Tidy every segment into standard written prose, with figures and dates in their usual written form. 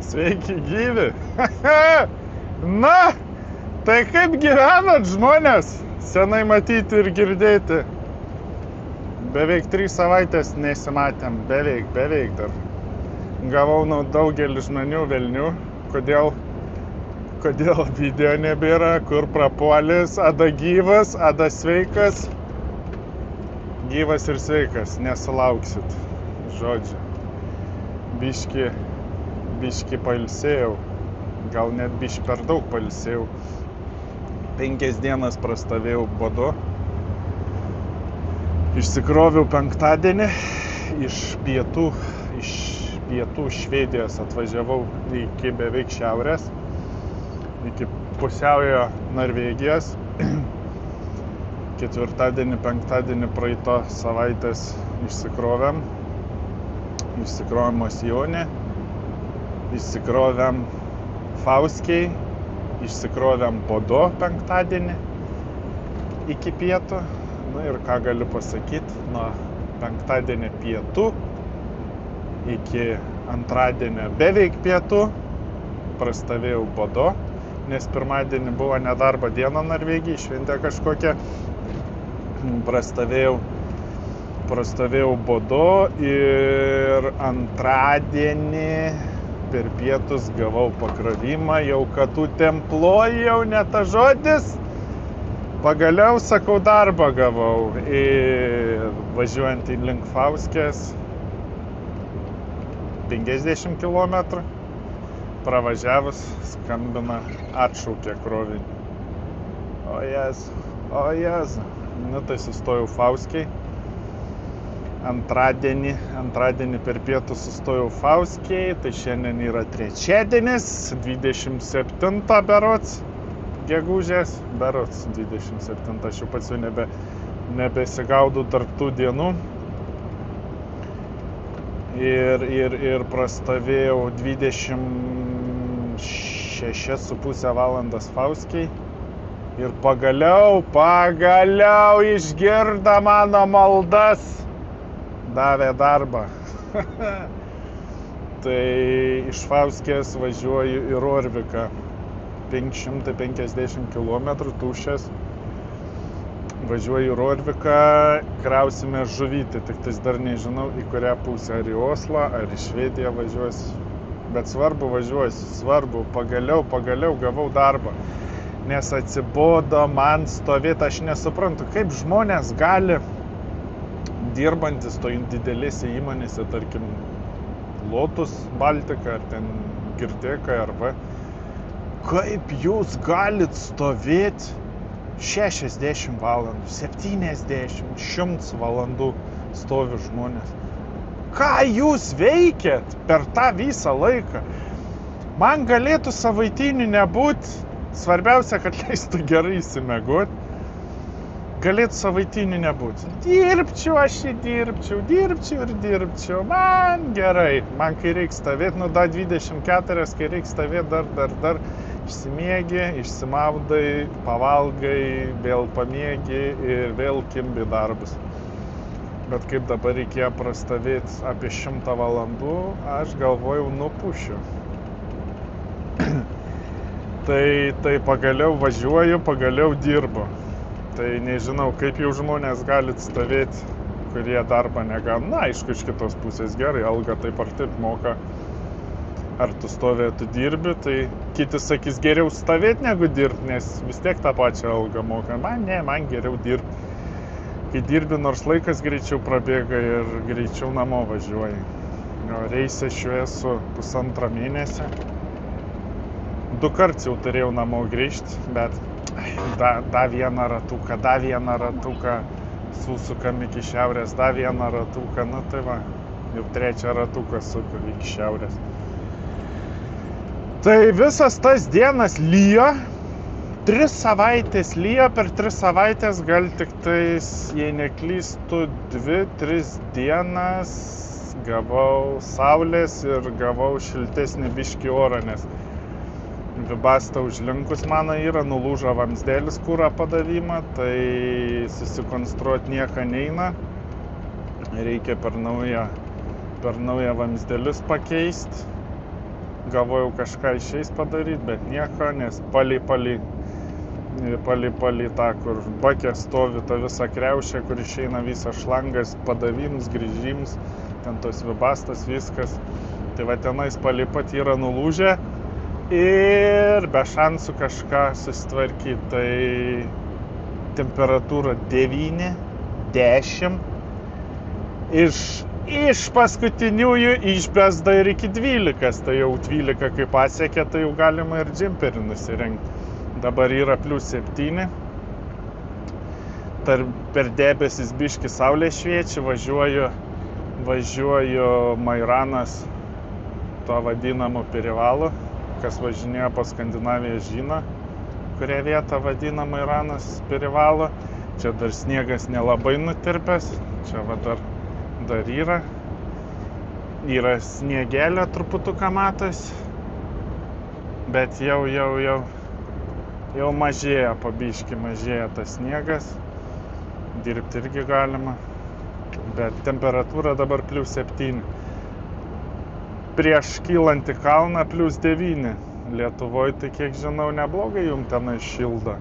Sveiki gyvi. Na, tai kaip gyvenat žmonės? Senai matyti ir girdėti. Beveik 3 savaitės nesimatėm. Beveik dar. Gavau nuo daugelį žmonių velnių. Kodėl video nebėra, kur prapuolis, ada gyvas, ada sveikas. Gyvas ir sveikas, nesulauksit. Žodžiu. Biški pailsėjau, gal net biški per daug pailsėjau. 5 dienas prastavėjau badu. Išsikroviau penktadienį iš pietų Švedijos atvažiavau iki beveik šiaurės, iki pusiaujo Norvegijos. Ketvirtadienį, penktadienį praeito savaitės išsikrovėm Mosjonį. Išsikrovėm Fauskiai, išsikrovėm Bodo penktadienį iki pietų. Nu ir ką galiu pasakyti, nuo penktadienio pietų iki antradienio beveik pietų prastavėjau Bodo, nes pirmadienį buvo nedarbo diena Norvegijai, šventė kažkokia. Prastavėjau Bodo ir antradienį per pietus gavau pakrovimą, jau katų temploji, jau ne ta žodis. Pagaliau, sakau, darbą gavau. Ir važiuojant į link Fauskės 50 km, pravažiavus skambina, atšaukė krovinį. O Jezu. Nu tai sustojau Fauskiai. Antradienį per pietų sustojau Fauskiai, tai šiandien yra trečiadienis, 27 berods, gegužės, berods 27, aš jau pats jau nebesigaudau tarp tų dienų. Ir prastavėjau 26,5 valandas Fauskiai. Ir pagaliau išgirdo mano maldas. Davė darbą. Tai iš Fauskės važiuoju į Rorviką. 550 km tuščias. Važiuoju į Rorviką, krausime žuvytį. Tik tais dar nežinau, į kurią pusę. Ar į Oslą, ar į Švediją važiuosiu. Bet svarbu važiuosiu. Svarbu. Pagaliau gavau darbą. Nes atsibodo man stovėti. Aš nesuprantu, kaip žmonės gali dirbantis toj didelėse įmonėse, tarkim, Lotus Baltica, ar ten Girteka, ar va. Kaip jūs galit stovėti 60 valandų, 70, 100 valandų stovi žmonės. Ką jūs veikėt per tą visą laiką? Man galėtų savaitinių nebūti, svarbiausia, kad leistų gerai įsimiegoti. Galėtų savaitinių nebūti. Dirbčiau, man gerai. Man kai reikia stovėti, nu da 24, kai reikia stovėti, dar išsimiegi, išsimaudai, pavalgai, vėl pamiegi ir vėl kimbi darbus. Bet kaip dabar reikėjo prastovėti apie 100 valandų, aš galvojau, nupušiu. Tai pagaliau važiuoju, pagaliau dirbu. Tai nežinau, kaip jau žmonės galit stovėti, kurie darbą negauna. Na, aišku, iš kitos pusės gerai, alga taip ar taip moka. Ar tu stovė, tu dirbi, tai kiti sakys geriau stovėti negu dirbti, nes vis tiek tą pačią algą moka. Man geriau dirbti. Kai dirbi, nors laikas greičiau prabėga ir greičiau namo važiuoji. Reise šiuo esu 1,5 mėnesio. 2 kartus jau turėjau namo grįžti, bet da vieną ratuką, susukam iki šiaurės, da vieną ratuką, nu tai va, jau 3 ratuką suku iki šiaurės. Tai visas tas dienas lyjo, 3 savaitės lyjo, per 3 savaitės gal tik tais, jei neklystu, 2-3 dienas gavau saulės ir gavau šiltesnį biškį orą, nes Vibasta užlinkus mano yra, nulūžo vamsdėlis kuro padavimą, tai susikonstruoti nieko neina. Reikia per naują vamsdėlius pakeisti. Galvojau kažką išeis padaryti, bet nieko, nes palei tą, kur bakė stovi ta visa kriaušė, kur išeina visas šlangas, padavims, grįžims, ten tos vibastas, viskas. Tai va tenais palei pat yra nulūžę ir be šansų kažką susitvarkyti. Tai temperatūra 9, 10. Iš paskutiniųjų išbesda ir iki 12, tai jau 12 kai pasiekė, tai jau galima ir džemperį nusirengti. Dabar yra +7. Per debesis biški saulė šviečia, važiuoju Mairanas to vadinamo perivalu. Kas važinėjo po Skandinaviją žino, kurią vietą vadina Mairanas perivalu. Čia dar sniegas nelabai nutirpęs, čia va dar yra. Yra sniegelio truputuką matas, bet jau mažėja, pabiški mažėja tas sniegas, dirbti irgi galima, bet temperatūra dabar +7. Prieš kylant į kalną +9. Lietuvoje, tai kiek žinau, neblogai jum tenai šildo.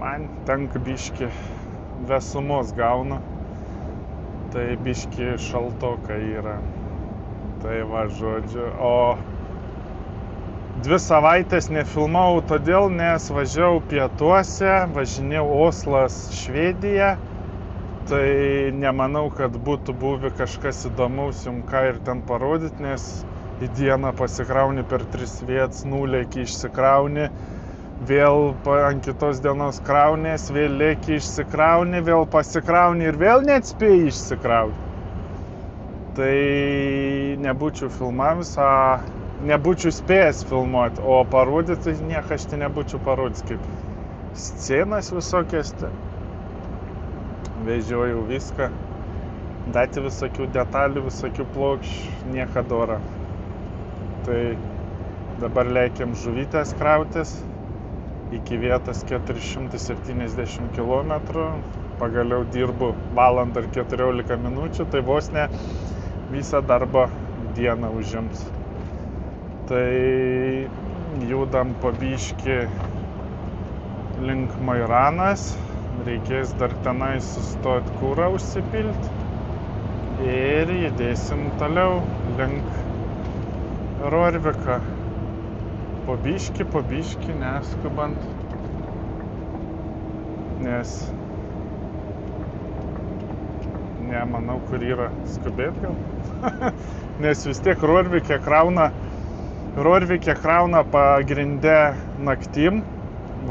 Man tenka biški vėsumos gauna, tai biški šaltoka yra. Tai va, žodžiu, o 2 savaitės nefilmavau todėl, nes važiavau pietuose, važinėjau Oslas, Švedija, tai nemanau, kad būtų buvę kažkas įdomaus jums ką ir ten parodyti, nes į dieną pasikrauni per 3 vietas, nulėki išsikrauni, vėl ant kitos dienos kraunės, vėl lėki išsikrauni, vėl pasikrauni ir vėl neatspėjai išsikrauti. Tai nebūčiau filmavęs, nebūčiau spėjęs filmuoti, o parodyti, tai nieko aš tai nebūčiau parodęs, kaip scenas visokias, vežiojau viską, dati visokių detalių, visokių plokščių, nieko dora. Tai dabar leikiam žuvytės krautis, iki vietos 470 km, pagaliau dirbu valandą ir 14 minučių, tai vos ne visą darbo dieną užims. Tai judam pabiški link Mairanas, reikės dar tenai sustoti kurą užsipilti ir judėsim toliau link Rorviko. Pabiški, neskubant, nes nemanau, kur yra skubėt gal, nes vis tiek Rorvike krauna pagrindę naktim,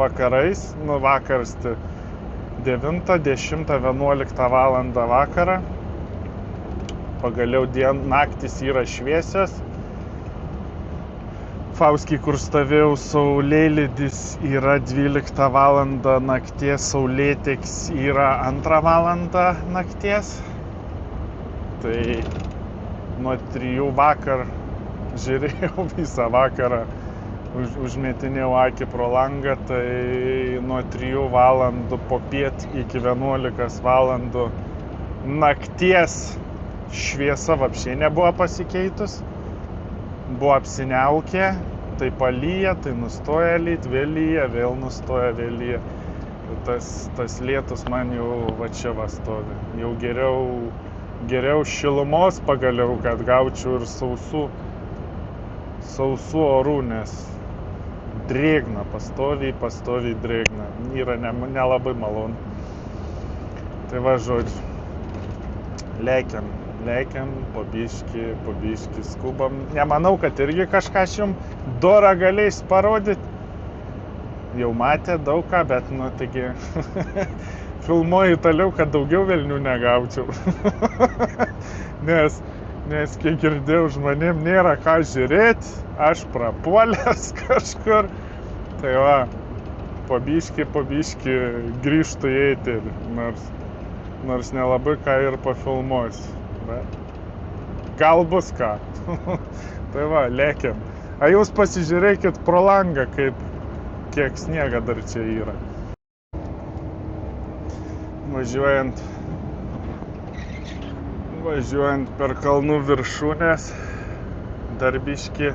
vakarais, vakaras 9, 10, 11 valandą vakarą. Pagaliau naktis yra šviesios. Fauskiai, kur stovėjau, saulėlydis yra 12 valandą nakties, saulėtekis yra 2 valandą nakties. Tai nuo 3 vakar žiūrėjau visą vakarą, užmetinėjau akį pro langą, tai nuo 3 valandų popiet iki 11 valandų nakties šviesa vapšiai nebuvo pasikeitus. Buvo apsiniaukę, tai palyja, tai nustoja lyt, vėl lyja, vėl nustoja, vėl lyja. Tas lietus man jau va čia va stovi. Jau geriau šilumos pagaliau, kad gaučiau ir sausų orų, nes drėgna, pastoviai drėgna. Yra nelabai malonu. Tai va, žodžiu, Lekiam, pabiški, skubam. Nemanau, kad irgi kažką jums dorą galės parodyti. Jau matė daug ką, bet, taigi, filmuoju toliau, kad daugiau velnių negaučiau. nes kiek girdėjau, žmonėm nėra ką žiūrėti, aš prapuolęs kažkur. Tai va, pabiški grįžtu į eterį, nors nelabai ką ir pafilmuosiu. Gal bus ką. Tai va, lėkiam. A jūs pasižiūrėkit pro langą, kiek sniega dar čia yra. Važiuojant per kalnų viršūnės, dar biški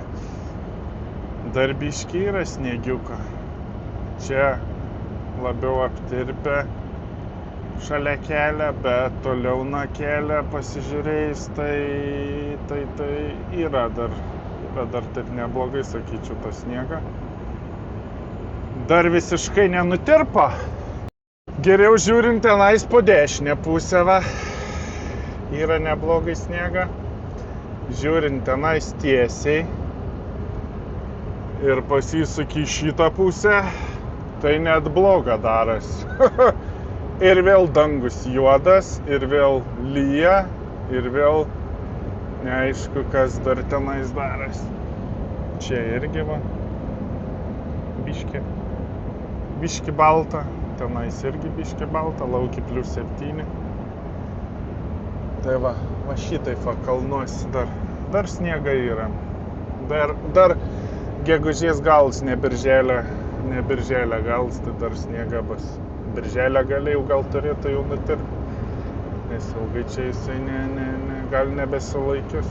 Dar biški yra sniegiuko. Čia labiau aptirpę šalia kelio, bet toliau nuo kelio pasižiūrėjus, tai yra dar taip neblogai, sakyčiau, tą sniegą. Dar visiškai nenutirpo. Geriau žiūrint tenais po dešinę pusę, va, yra neblogai sniega. Žiūrint tenais tiesiai ir pasisuki šitą pusę, tai net bloga darosi. Ir vėl dangus juodas, ir vėl lyja, ir vėl neaišku, kas dar tenais darosi. Čia irgi va, biški balta, tenais irgi biški balta, lauki +7. Tai va šitai va kalnuosi dar sniega yra. Dar gegužės gals, ne birželio gals, tai dar sniega bus. Birželio gale jau gal turėtų jau nutirpti, nes ilgai čia jisai gal nebesilaikius.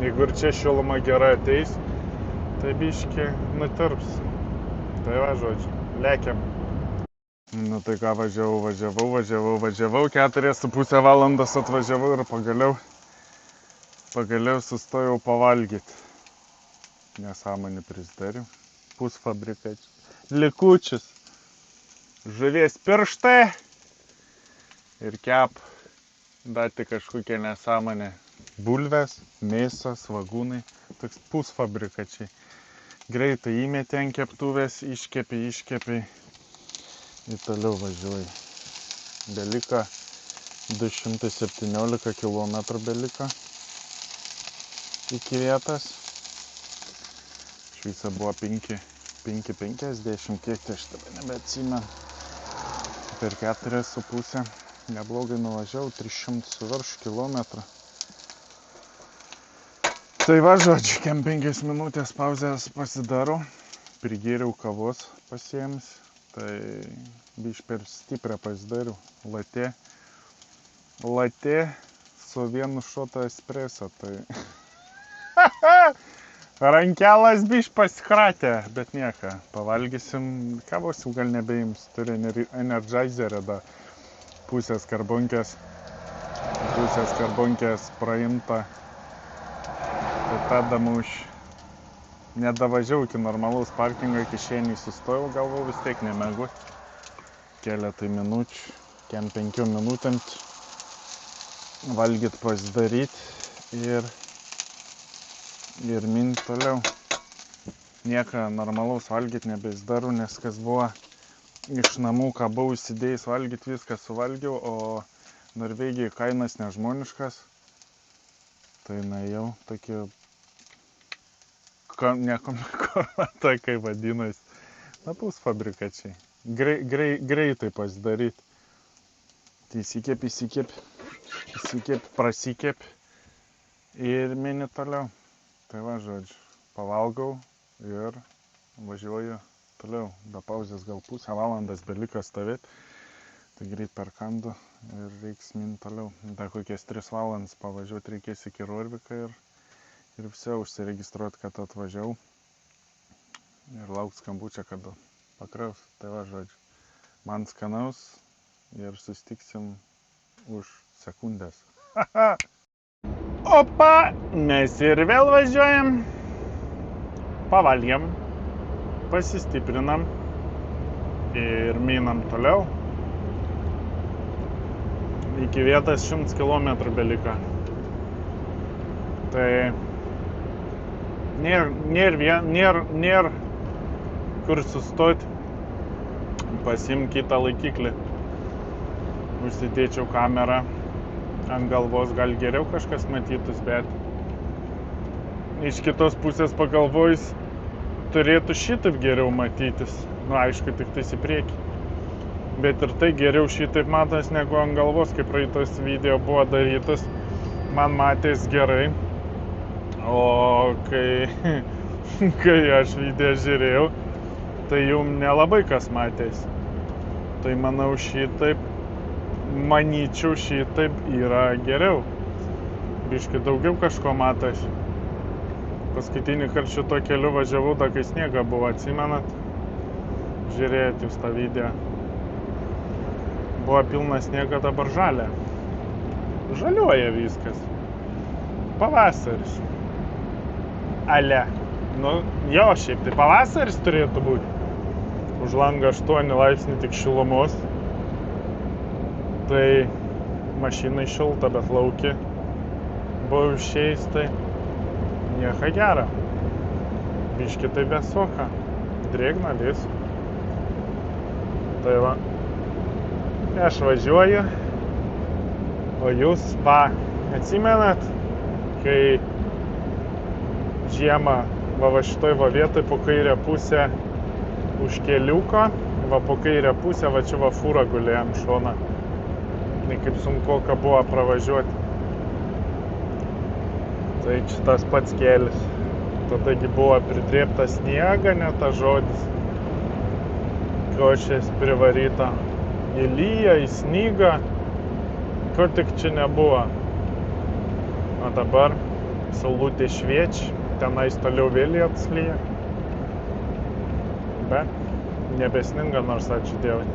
Jeigu ir čia šiluma gera ateis, tai biški nutirps. Tai va, žodžiu, lekiam. Nu tai ką, važiavau, 4,5 valandos atvažiavau ir pagaliau sustojau pavalgyti. Nesąmonį prisidariau. Pusfabrikačių. Likučius. Žuvies pirštai ir kep. Dati kažkokie nesąmonė. Bulvės, mėsa, svagūnai. Toks pusfabrikačiai. Greitai įmetė ant keptuvės, iškepi. Ir toliau važiuoju. Belika 217 km belika iki vietos. Iš viso buvo 5,50, kiek tai aš tada nebeatsimenu. Per 4,5 neblogai nuvažiavau, 300 virš kilometrų. Tai va, žodžiu, 5 minutės pauzės pasidarau. Prigėriau kavos pasiėmus. Tai biškai per stiprią pasidariau. Latė su vienu šotu espreso. Tai rankelas biškai pasikratė, bet nieko. Pavalgysim, kavos jau gal nebeims. Turi energizerį da. Pusės karbonkės praimta. Tai tada nedavažiau iki normalaus parkingo, iki šiandien sustojau, galvau vis tiek nemėgot. Keletą minučių, 5 minutėm valgyt pasidaryt ir mint toliau. Nieko normalaus valgyt nebesidarau, nes kas buvo iš namų, ką buvau įsidėjęs valgyt, viską suvalgiau, o Norvegijai kainas nežmoniškas. Tai nuėjau tokie tai kaip vadinasi, pusfabrikačiai. Greitai pasidaryt. Įsikep, prasikep ir mini toliau. Tai va, žodžiu, pavalgau ir važiuoju toliau. Be pauzės gal pusę valandas belika stovėti. Tai greit perkandu ir reiks min toliau. Dar kokias 3 valandas pavažiuoti reikės iki Rorviko ir visi užsiregistruoti, kad atvažiavau. Ir lauk skambučio, kad pakraus. Tai va, žodžiu, man skanaus ir susitiksim už sekundės. Opa, mes ir vėl važiuojam. Pavalgiam, pasistiprinam ir minam toliau. Iki vietos 100 km belika. Tai nėr kur sustoti. Pasiim kitą laikiklį. Užsidėčiau kamerą ant galvos, gal geriau kažkas matytus, bet iš kitos pusės pagalvojus, turėtų šitaip geriau matytis. Nu, aišku, tik tais į priekį. Bet ir tai geriau šitaip matas negu ant galvos, kaip praeitas video buvo darytas. Man matės gerai. O kai aš video žiūrėjau, tai jum nelabai kas matės. Tai manau manyčiau šitaip yra geriau. Biškai daugiau kažko matas. Paskutinį kartą šito keliu važiavau, da kai sniega buvo, atsimenat? Žiūrėjot jūs tą video. Buvo pilna sniega, dabar žalia. Žaliuoja viskas. Pavasaris. Ale. Nu, jo, šiaip tai pavasaris turėtų būti. Už langą 8 laipsnių tik šilumos. Tai mašinai šilta, bet lauki buvo išeis, tai nieko gero. Biški tai vėsoka. Drėgna vis. Tai va. Aš važiuoju. O jūs, atsimenat, kai žiemą va šitoj va vietoj po kairę pusę už keliuko, va po kairę pusę va čia va fūra gulėjo ant šoną. Tai kaip sunkoka buvo pravažiuoti. Tai čia tas pats kelias. Tadagi buvo pridrėbta sniega, ne ta žodis. Košės privaryta. Įlyja, įsnyga. Ko tik čia nebuvo. O dabar saulutė šviečia, tenais toliau vėl atslyja. Bet nebesninga, nors ačiū Dievui.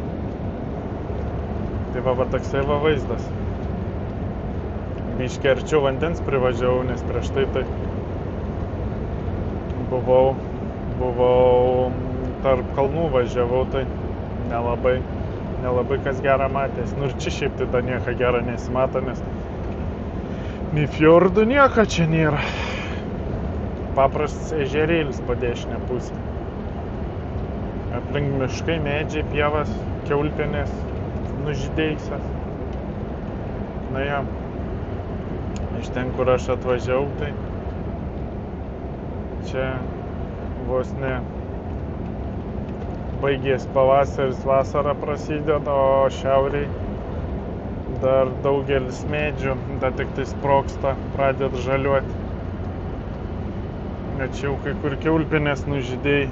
Tai va toksai va vaizdas. Biškį arčiau vandens privažiavau, nes prieš tai buvau tarp kalnų važiavau, tai nelabai kas gerą matęs. Nu ir čia šiaip tai nieko gero nesimato, nes nei fjordų nieko čia nėra. Paprastas ežerėlis po dešinę pusę. Aplink miškai, medžiai, pievas, kiaulpienės, nužydėjusios. Na ja, iš ten, kur aš atvažiavau, tai čia vos ne baigės pavasaris, vasara prasideda, o šiauriai dar daugelis medžių, dar tik tai sprogsta, pradeda žaliuoti. Net čia jau kai kur kiaulpienės nužydėjai.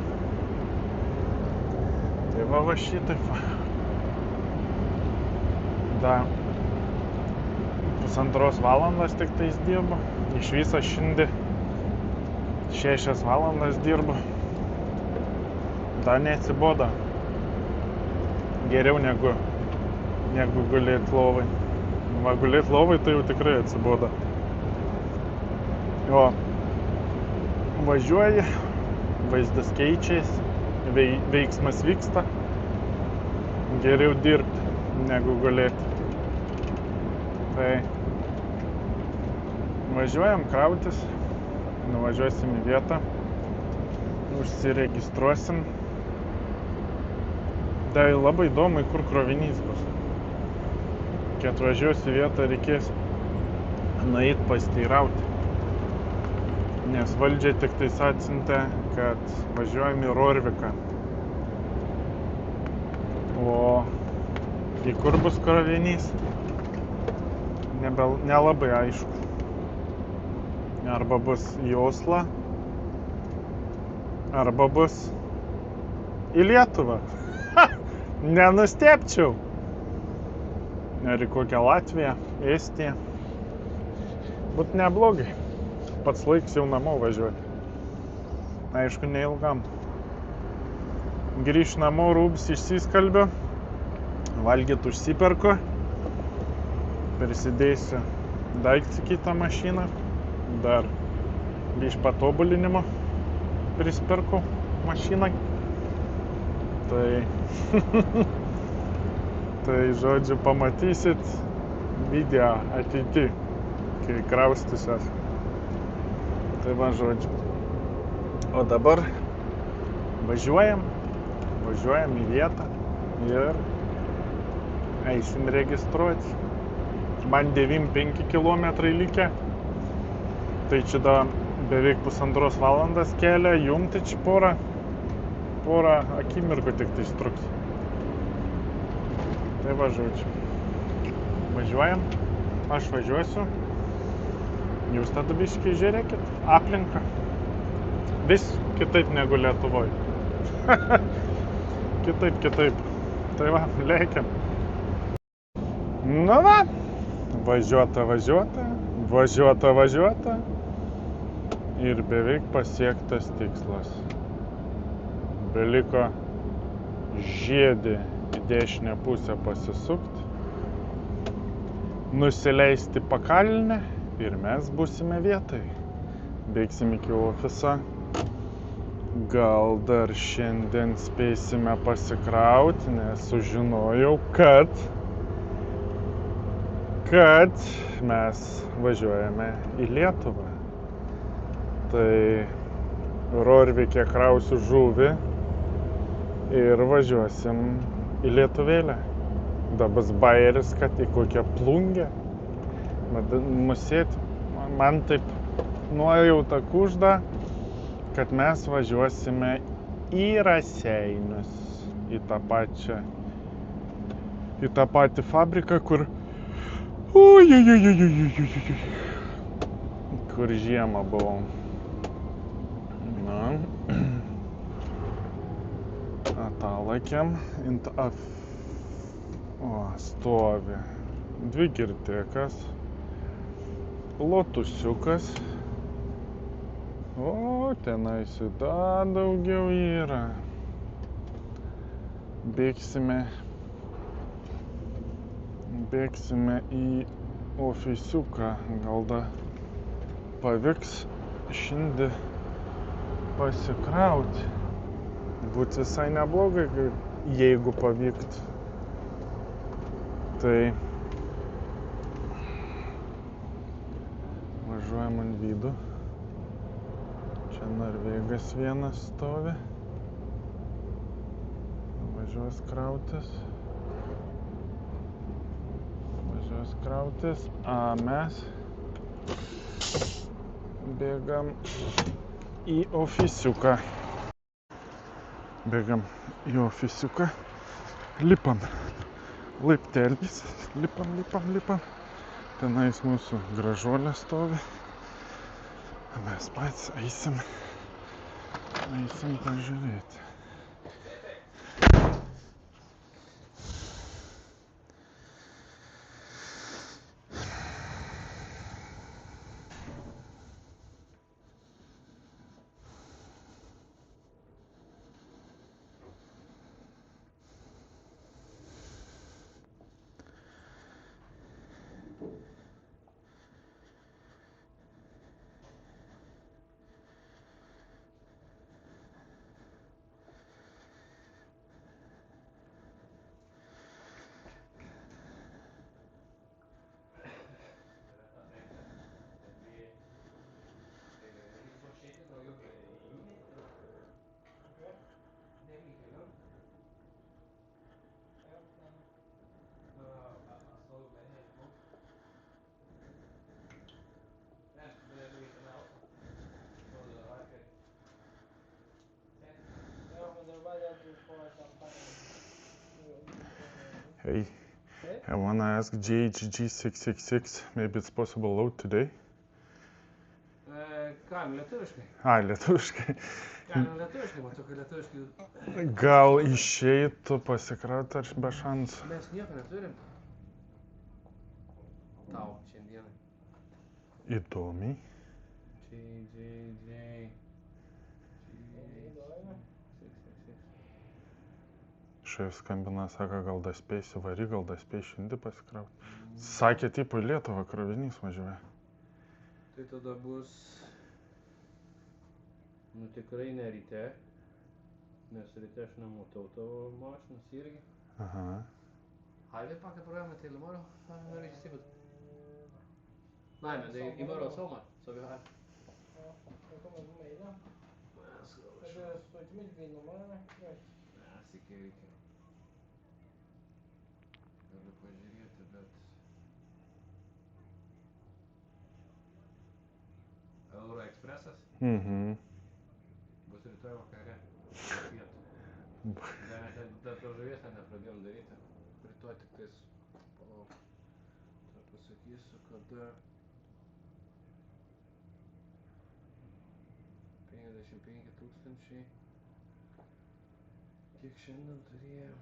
Tai va šitaip. Da 1,5 valandos tik tais dirbu. Iš viso šiandien 6 valandas dirbu. Da neatsiboda. Geriau negu gulėti lovai. Va gulėti lovai tai jau tikrai atsiboda. O važiuoji, vaizdas keičiasi, veiksmas vyksta. Geriau dirbti negu gulėti. Tai važiuojam krautis, nuvažiuosim į vietą, užsiregistruosim. Tai labai įdomu, kur krovinys bus. Kai atvažiuosiu į vietą, reikės nueit pasteirauti. Nes valdžia tik tais atsiuntė, kad važiuojam į Rorviką. O į kur bus krovinys? Nelabai aišku. Arba bus į Oslą, arba bus į Lietuvą. Nenustebčiau. Ar į kokią Latviją, Estiją. Būt neblogai. Pats laiks jau namo važiuoti. Aišku, neilgam. Grįž namo, rūbs išsiskalbiu. Valgyt užsiperku. Prisidėsiu daiktį kitą mašiną. Dar iš patobulinimo prisperku mašiną. Tai žodžiu, pamatysit video ateity, kai kraustysiuos. Tai va žodžiu. O dabar važiuojam į vietą ir eisim registruoti. Man 9,5 km likę. Tai čia da beveik 1,5 valandas kelią, jum tai čia porą akimirkų tik tai truks. Tai va žodžiu. Važiuojam, aš važiuosiu. Jūs tada biškį žiūrėkit aplinką. Vis kitaip negu Lietuvoj. Kitaip. Tai va, leikiam. Nu va, važiuota. Ir beveik pasiektas tikslas. Beliko žiedį į dešinę pusę pasisukti, nusileisti pakalnę ir mes būsime vietoj. Bėgsim iki ofiso. Gal dar šiandien spėsime pasikrauti, nes sužinojau, kad mes važiuojame į Lietuvą. Tai Rorvike krausiu žuvį ir važiuosim į Lietuvėlę. Dabas bajeris, kad į kokią plungę. Musėti, man taip nuojauta kužda, kad mes važiuosime į Raseinius, į tą patį fabriką, kur kur žiemą buvau. Na, atalakėm, stovi dvi girtėkas, lotusiukas. O, tenais dar daugiau yra. Bėgsime į ofisiuką. Gal da pavyks šiandien pasikrauti. Būtų visai neblogai, jeigu pavyktų. Tai važiuojam ant vidų. Čia Norvegas vienas stovi. Važiuos krautis. A mes bėgam į ofisiuką. Lipam laipteliais. Lipam. Tenais mūsų gražuolė stovi. Mes patys eisim pažiūrėti. Hey, I wanna ask GHG666, maybe it's possible load today? Galim lietuviškai. Lietuviškai. Galim lietuviškai, matau, kad lietuviškai. Gal išeitų pasikrauti ar be šansų? Mes nieko neturim. Tau šiandieną. Įdomiai. Šaip skambina, sako, gal da spėsiu varyk, gal da spėsiu šiandien pasikrauti. Sakė, tipo į Lietuvą krovinys važiuoja. Tai tada bus, tikrai ne ryte, nes ryte aš nematau tavo mašinas irgi. Aha. Hajde paka programmet till imorgon, när vi ser på. Nej, men det är imorgon sommar, så vi har. Ja, det kommer på mig då. Jag ska Men det står inte mitt vinnummer eller? Nej, sticker inte. Galiu pažiūrėti, bet... Euroekspresas bus rytoj vakare. Dar to žuvies nepradėjom daryti. Rytoj tik tais, palauk, pasakysiu, kada 55 000. Kiek šiandien turėjau?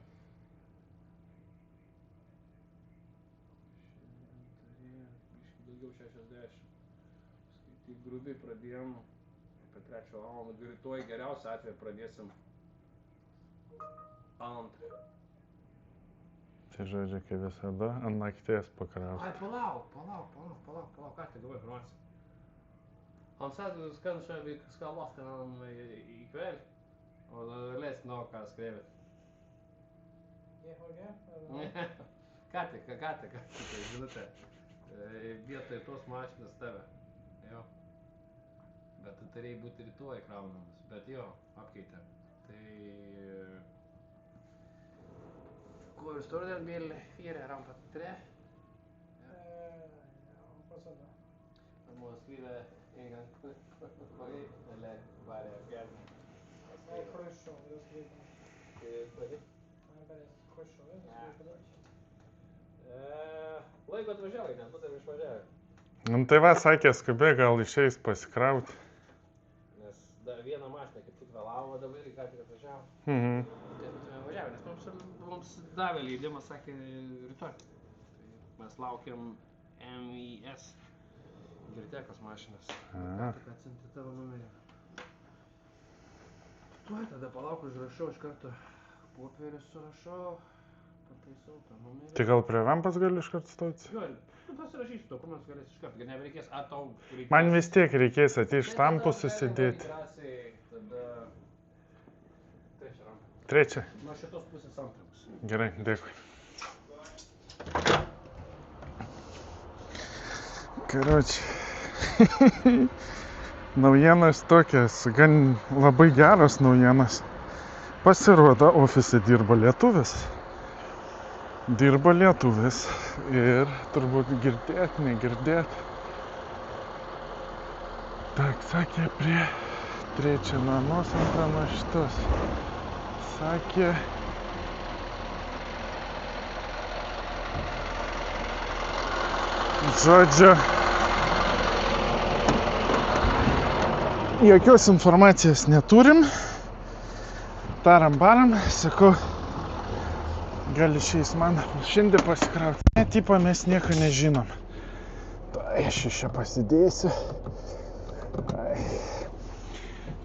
Biškį daugiau 60. Skaityk, grubiai pradėjom 3 valandą, rytoj geriausią atveju pradėsim antrą. Tai žodžiu, kaip visada, ant nakties pakrauti. Ai, palauk, ką tai gavai informaciją? Han sa att du kanske vi ska lasta den ikväll. Och då läste något han skrivit. Ką tik, žinutė. Vietoj tos mašinos tave. Jo. Bet tu turėjai būti rytoj kraunamas. Bet jo, apkeitė. Tai... Hvor står det en bil 4 rampa 3? Ja, hoppas det. Man må skrive en gang eller bare fjerne. Nej, kryssöver, jag skriver. Nej, bara kryssöver, jag skriver på det. Laiko atvažiavai, nes būtum išvažiavę. Nu tai va, sakė, skubiai gal išeis pasikrauti. Nes vieną mašiną kaip tik vėlavo, dabar ką tik atvažiavo. Mhm. Tai būtume važiavę, nes mums davė leidimą, sakė, rytoj. Tai mes laukiam MIS. Girtekos mašinas. Tik atsinti tavo numerį. Tuoj tada palauk, užrašau iš karto. Popierį surašau. Pataisau tą numerį. Tai gal prie rampas gali iškart stoti? Jo, tu pasirašysi dokumentus galėsi iš karto, kad nebereikės, tau reikės. Man vis tiek reikės ateiti štampus susidėti. Tada 3 rampa. 3. Nuo šitos pusės 2 bus. Gerai, dėkui. Karoči. Naujienas tokias, gan labai geras naujienas. Pasirodo, ofise dirba lietuvis. Ir turbūt girdėt, negirdėt. Tak, sakė, prie 3 namus, 2 nuo šitos. Sakė... Žodžiu... Jokios informacijos neturim. Taram, sakau, gal išeis man šiandien pasikrauti. Ne, tipo, mes nieko nežinom. Tai aš iš čia pasidėsiu.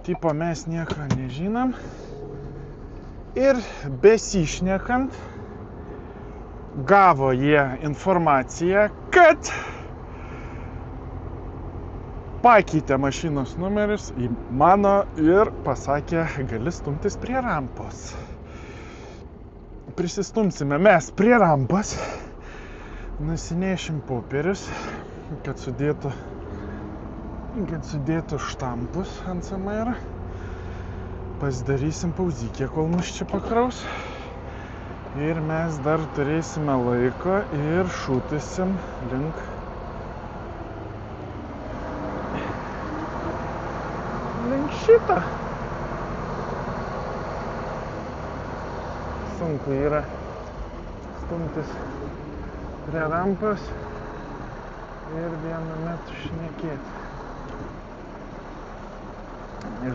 Tipo, mes nieko nežinom. Ir besišnekant, gavo jie informaciją, kad pakeitė mašinos numeris į mano ir pasakė, gali stumtis prie rampos. Prisistumsime mes prie rampos, nusinešim popierius, kad sudėtų štampus ant CMR. Pasidarysim pauzykę, kol mus čia pakraus. Ir mes dar turėsime laiko ir šūtysim link šitą. Sunku yra stumtis prie rampos ir vienu metu šnekėti.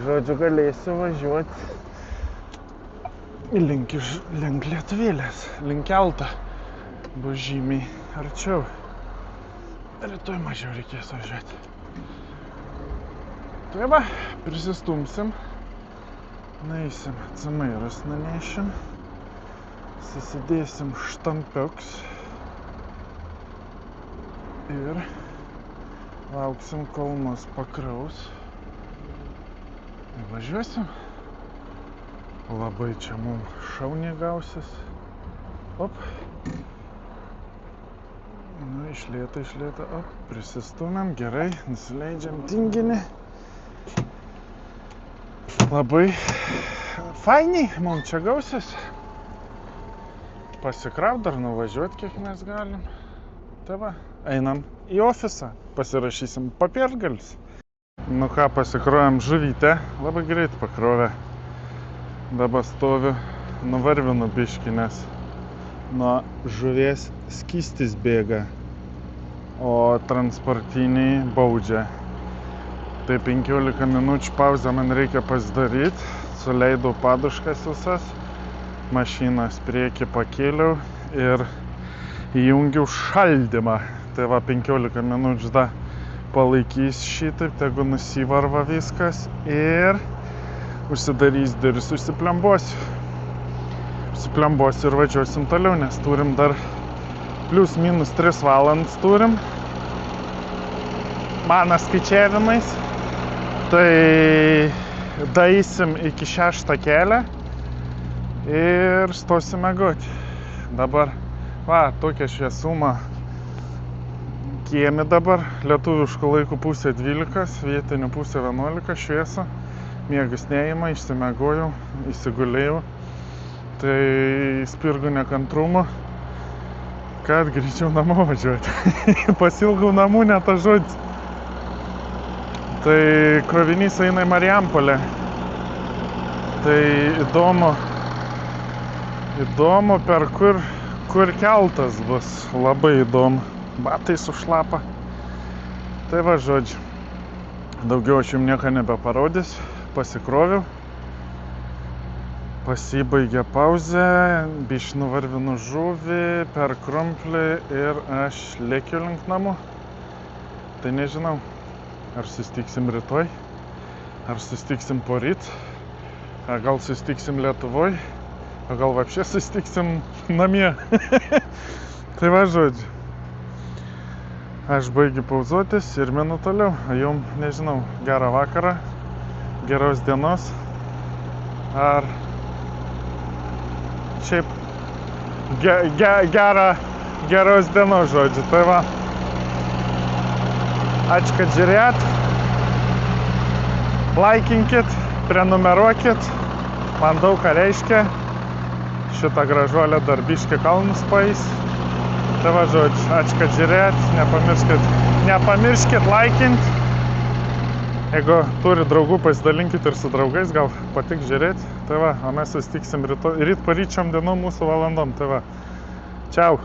Žodžiu, galėsiu važiuoti link Lietuvėlės, link kelto. Bus žymiai arčiau. Rytoj mažiau reikės važiuoti. Tai va, prisistumsim, nueisim, CMR'us nunešim, susidėsim štampiuks ir lauksim, kol mus pakraus. Važiuosim. Labai čia mums šauniai gausis. Op. Nu, iš lėto, op, prisistumėm, gerai, nusileidžiam tinginį. Labai fainiai, mums čia gausis. Pasikraut dar nuvažiuoti, kiek mes galim. Tai va, einam į ofisą, pasirašysim papirgalis. Nu ką, pasikrovėm žuvytę, labai greit pakrovė. Dabar stoviu, nuvarvinu biškį, nes nuo žuvies skystis bėga, o transportiniai baudžia. Tai 15 minučių pauzę man reikia pasidaryti, suleidau paduškas visas, mašinos priekį pakėliau ir įjungiau šaldymą. Tai va 15 minučių da palaikys šitaip, tegu nusivarva viskas ir užsidarys duris, užsiplembuosiu. Užsiplembuosiu ir važiuosim toliau, nes turim dar plius minus 3 valandas turim. Mano skaičiavimais. Tai daeisim iki 6 kelią ir stosim miegoti. Dabar, tokia šviesuma kiemi dabar, lietuviškų laikų pusė 12, vietinių pusė 11, šviesa. Miegas neima, išsimiegojau, įsigulėjau. Tai spirgu nekantrumu, kad greičiau namo važiuoti. Pasilgau namų, ne tas žodis. Tai krovinys eina į Marijampolę. Tai įdomu per kur keltas bus. Labai įdomu. Batai sušlapa. Tai va, žodžiu. Daugiau aš jums nieko nebeparodysiu. Pasikroviau. Pasibaigė pauzė. Biškį nuvarvinu žuvį per krumplį ir aš lėkiu link namų. Tai nežinau. Ar susitiksim rytoj, ar susitiksim poryt, ar gal susitiksim Lietuvoj, ar gal vapšė susitiksim namie. Tai va, žodžiu. Aš baigiu pauzuotis ir minu toliau. Jum, nežinau, gerą vakarą, geros dienos, ar šiaip geros dienos, žodžiu. Tai va. Ačiū, kad žiūrėjot. Laikinkit, prenumeruokit. Man daug ką reiškia. Šitą gražuolę dar biškį kalnus paeis. Tai va, žodžiu, ačiū, kad žiūrėjot. Nepamirškit laikint. Jeigu turi draugų, pasidalinkit ir su draugais, gal patiks žiūrėti. Tai va, o mes susitiksim ryt paryčiom dienom mūsų valandom. Tai va, čiau.